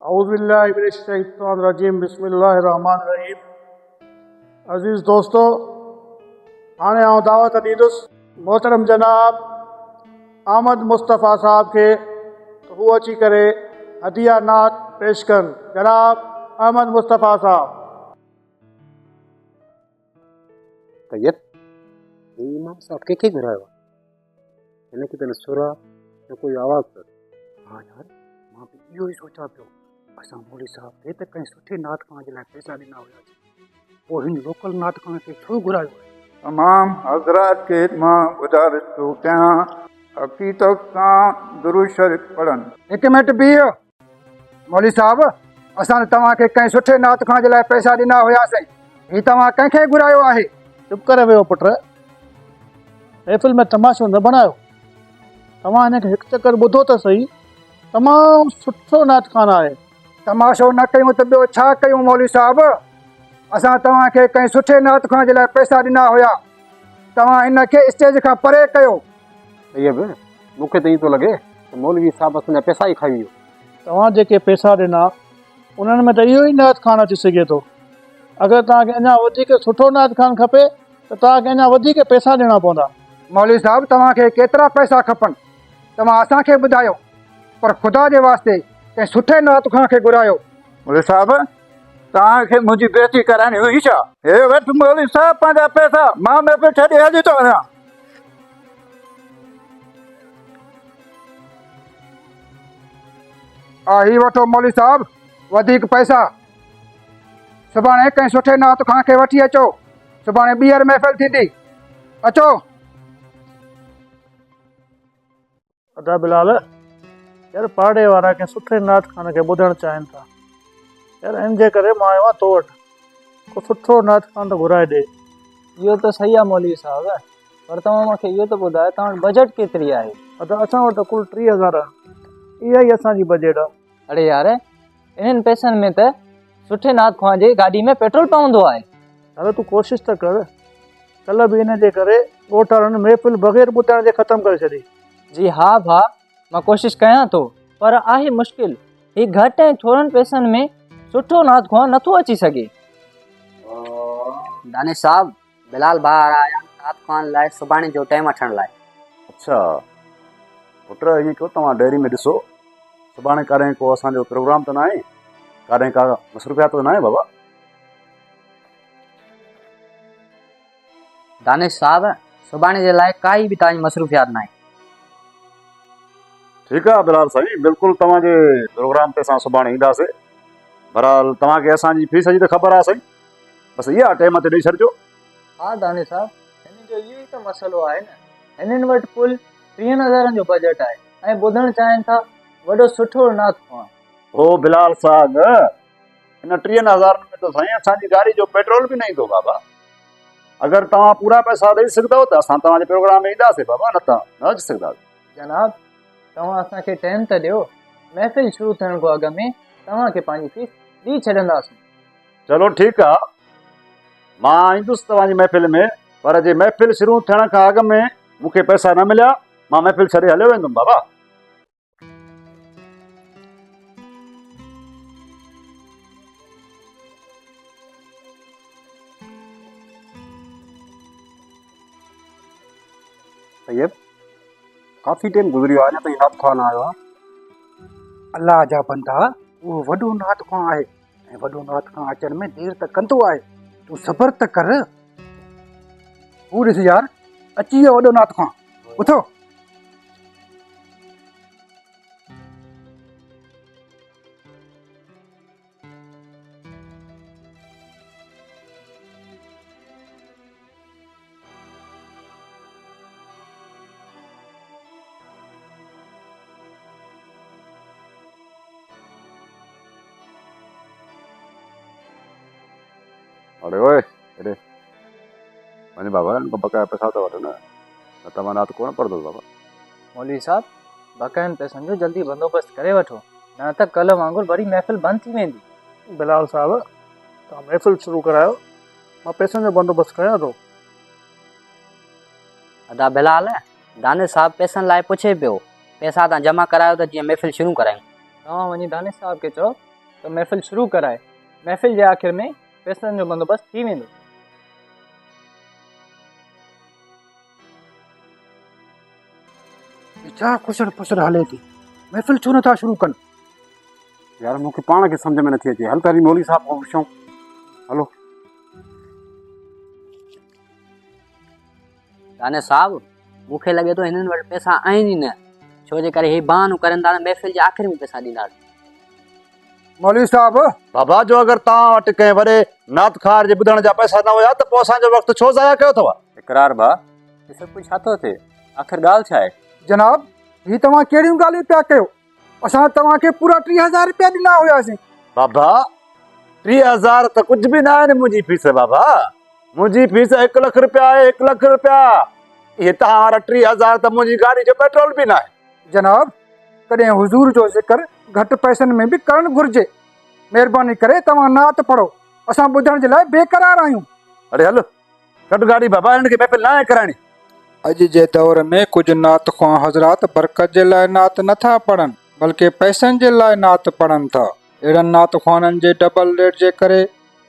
औज़ुबिल्लाहिमिनश्शैतानिर्रजीम बिस्मिल्लाहिर्रहमानिर्रहीम। अज़ीज़ दोस्तों, हाणे आउं दावत ॾींदुसि मोहतरम जनाब अहमद मुस्तफ़ा साहब खे हू अची करे हदिया नात पेश कनि। जनाब अहमद मुस्तफ़ा साहब। तैयब इमाम साहब के घुरायो हिन खे त न सुर न कोई आवाज़ अथसि। हा यार, मां बि इहो ई सोचां पियो। असां मौलवी साहब खे त कंहिं सुठे नात खां जे लाइ पैसा ॾिना हुयासीं, पोइ हिन लोकल नात खां खे छो घुरायो आहे? तमाम हज़रात खे मां गुज़ारिश थो कयां हक़ीक़त सां दुरूद शरीफ़ पढ़नि। हिकु मिंट बीहो मौलवी साहब, असां तव्हांखे कंहिं सुठे नात खां जे लाइ पैसा ॾिना हुयासीं, ही तव्हां कंहिंखे घुरायो आहे? चुप करे वियो पुट, महफ़िल में तमाशो न बणायो। तव्हां हिन खे हिकु चकर ॿुधो त सही, तमामु सुठो नात खान आहे। तमाशो न कयूं त ॿियो छा कयूं मौलवी साहब? असां तव्हांखे कंहिं सुठे नात खां जे लाइ पैसा ॾिना हुया, तव्हां हिन खे स्टेज खां परे कयो। तैयब मूंखे त ईअं थो लॻे त मौलवी साहब असांजा पैसा ई खाई वियो। तव्हां जेके पैसा ॾिना उन्हनि में त इहो ई नात खान अची सघे थो। अगरि तव्हांखे अञा वधीक सुठो नात खान खपे त तव्हांखे अञा वधीक पैसा ॾियणा पवंदा। मौलवी साहब, तव्हांखे केतिरा पैसा खपनि तव्हां असांखे ॿुधायो, पर ख़ुदा जे वास्ते कंहिं सुठे नात खां खे घुरायो। मौलवी साहब, तव्हांखे मुंहिंजी बेइज़ती कराइणी हुई छा? हे वठि मौलवी साहब पंहिंजा पैसा, मां महफ़िल छॾे हली थो वञां। ही वठो मौलवी साहब वधीक पैसा। सुभाणे कंहिं सुठे नात खां खे वठी अचो, सुभाणे ॿीहर महफ़िल थींदी। अचो। अदा बिलाल, यार पाड़े वारा कंहिं सुठे नात खान खे ॿुधणु चाहिनि था यार, इन जे करे मां आयो आहियां तो वटि। को सुठो नात खान त घुराए ॾे। इहो त सही आहे मौलवी साहब, पर तव्हां मूंखे इहो त ॿुधायो तव्हां वटि बजट केतिरी आहे? अदा असां वटि त कुल 30,000 आहे, इहा ई असांजी बजट आहे। अड़े यार, इन्हनि पैसनि में त सुठे नात खां जे गाॾी में पेट्रोल पवंदो आहे। दादा तूं कोशिशि त कर। कल्ह बि इन जे करे ॻोठ वारनि महफ़िल बग़ैर ॿुधण जे ख़तमु करे छॾी। जी हा भाउ, मां कोशिशि कयां थो, पर आहे मुश्किल। ही घटि ऐं थोरनि पैसनि में सुठो नात खां नथो अची सघे। दानिश साहब, बिलाल ॿाहिरि आया नात ख़्वान लाइ सुभाणे जो टाइम वठण लाइ। अच्छा पुट, ईअं कयो तव्हां डेयरी में ॾिसो, सुभाणे कॾहिं को असांजो प्रोग्राम त न आहे, कॾहिं का मसरूफ़ियात त न आहे बाबा? दानिश साहब, सुभाणे जे लाइ काई बि तव्हांजी मसरूफ़ियात न आहे। ठीकु आहे बिलाल साईं, बिल्कुलु तव्हांजे प्रोग्राम ते असां सुभाणे ईंदासीं। बहरहाल तव्हांखे असांजी फीस जी त ख़बर आहे साईं, बसि इहा टाइम ते ॾेई छॾिजो। हा दानिश साहब, हिन जो इहो ई त मसइलो आहे न। हिननि वटि कुल 30,000 जो बजट आहे ऐं ॿुधणु चाहिनि था वॾो सुठो नात ख़्वान। ओ बिलाल साहब, हिन 30,000 में त साईं असांजी गाड़ी जो पेट्रोल बि न ईंदो बाबा। अगरि तव्हां पूरा पैसा ॾेई सघंदव त असां तव्हांजे प्रोग्राम में ईंदासीं बाबा, न त न अची सघंदासीं। जनाब, तव्हां असांखे टाइम त ॾियो, महफ़िल शुरू थियण खां अॻु में तव्हांखे पंहिंजी फीस ॾेई छॾंदासीं। चलो ठीकु आहे, मां ईंदुसि तव्हांजी महफ़िल में, पर जे महफ़िल शुरू थियण खां अॻु में मूंखे पैसा न मिलिया, मां महफ़िल छॾे हलियो वेंदुमि बाबा। तैयब काफ़ी टाइम गुज़रियो आहे, अञा ताईं नात ख़्वान आयो आहे। अलाह जा बंदा, उहो वॾो नात खां आहे ऐं वॾो नात खां अचण में देरि त कंदो आहे। तूं सब्र त कर। हू ॾिस यार, अची वियो वॾो नात खां। उथो। अरे ओए, हेॾे वञ बाबा, इनखां बकाया पैसा त वठि न, न त मां नात कोन पढ़ंदुसि बाबा। मौलवी साहब, बकायनि पैसनि जो जल्दी बंदोबस्तु करे वठो, न त कल्ह वांगुरु वरी महफ़िल बंदि थी वेंदी। बिलाल साहब, तव्हां महफ़िल शुरू करायो, मां पैसनि जो बंदोबस्तु कयां थो। अदा बिलाल, दानिश साहब पैसनि लाइ पुछे पियो, पैसा तव्हां जमा करायो त जीअं महफ़िल शुरू करायूं। तव्हां वञी दानिश साहब खे चओ त महफ़िल शुरू कराए। महफ़िल जे आख़िर में पैसनि जो बंदोबस्तु थी वेंदो। छा खुसड़ पुसड़ हले थी, महफ़िल छो नथा शुरू कनि? यार मूंखे पाण खे सम्झ में नथी अचे। हल तारी मौली साहब खां पुछूं। हलो। दाने साहब मूंखे लॻे थो हिननि वटि पैसा आहिनि ई न, छो जे करे हे बहानो करनि था न महफ़िल जे आख़िर में पैसा ॾींदा। मौलवी साहब, बाबा जो अगरि तव्हां वटि कंहिं वॾे नातखार जे ॿुधण जा पैसा न हुया त पोइ असांजो वक़्तु छो ज़ाया कयो अथव? इकरार भा, हे सभु कुझु छा थो थिए? आख़िर ॻाल्हि छा आहे? जनाब ही तव्हां कहिड़ियूं ॻाल्हियूं पिया कयो? असां तव्हांखे पूरा 3000 रुपया ॾिना हुयासीं। बाबा 30,000 त कुझु बि न आहिनि मुंहिंजी फीस। बाबा मुंहिंजी फीस 1 लख रुपया आहे, 1 लख रुपया। इहे तव्हां वारा 30,000 त मुंहिंजी गाॾी जो पेट्रोल बि न आहे। जनाब कॾहिं हुज़ूर जो ज़िक्र घटि पैसनि में बि करणु घुरिजे। महिरबानी करे तव्हां नात पढ़ो, असां ॿुधण जे लाइ बेक़रार आहियूं। अरे हलो कढ गाॾी बाबा, हिन खे महफ़िल न आहे कराइणी। अॼु जे दौर में कुझु नात ख़्वां हज़रात बरक़त जे लाइ नात नथा पढ़नि, बल्कि पैसनि जे लाइ नात पढ़नि था। अहिड़नि नात ख़्वाननि जे डबल रेट जे करे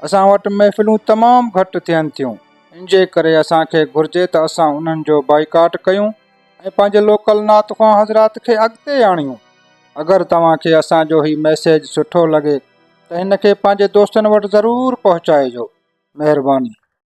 असां वटि महफ़िलूं तमामु घटि थियनि थियूं। इन जे करे असांखे घुरिजे त असां उन्हनि जो बाइकाट कयूं ऐं पंहिंजे लोकल नात ख़्वां हज़रात खे अॻिते आणियूं। अगरि तव्हांखे असांजो ही मैसेज सुठो लॻे त हिन खे पंहिंजे दोस्तनि वटि ज़रूरु पहुचाइजो। महिरबानी।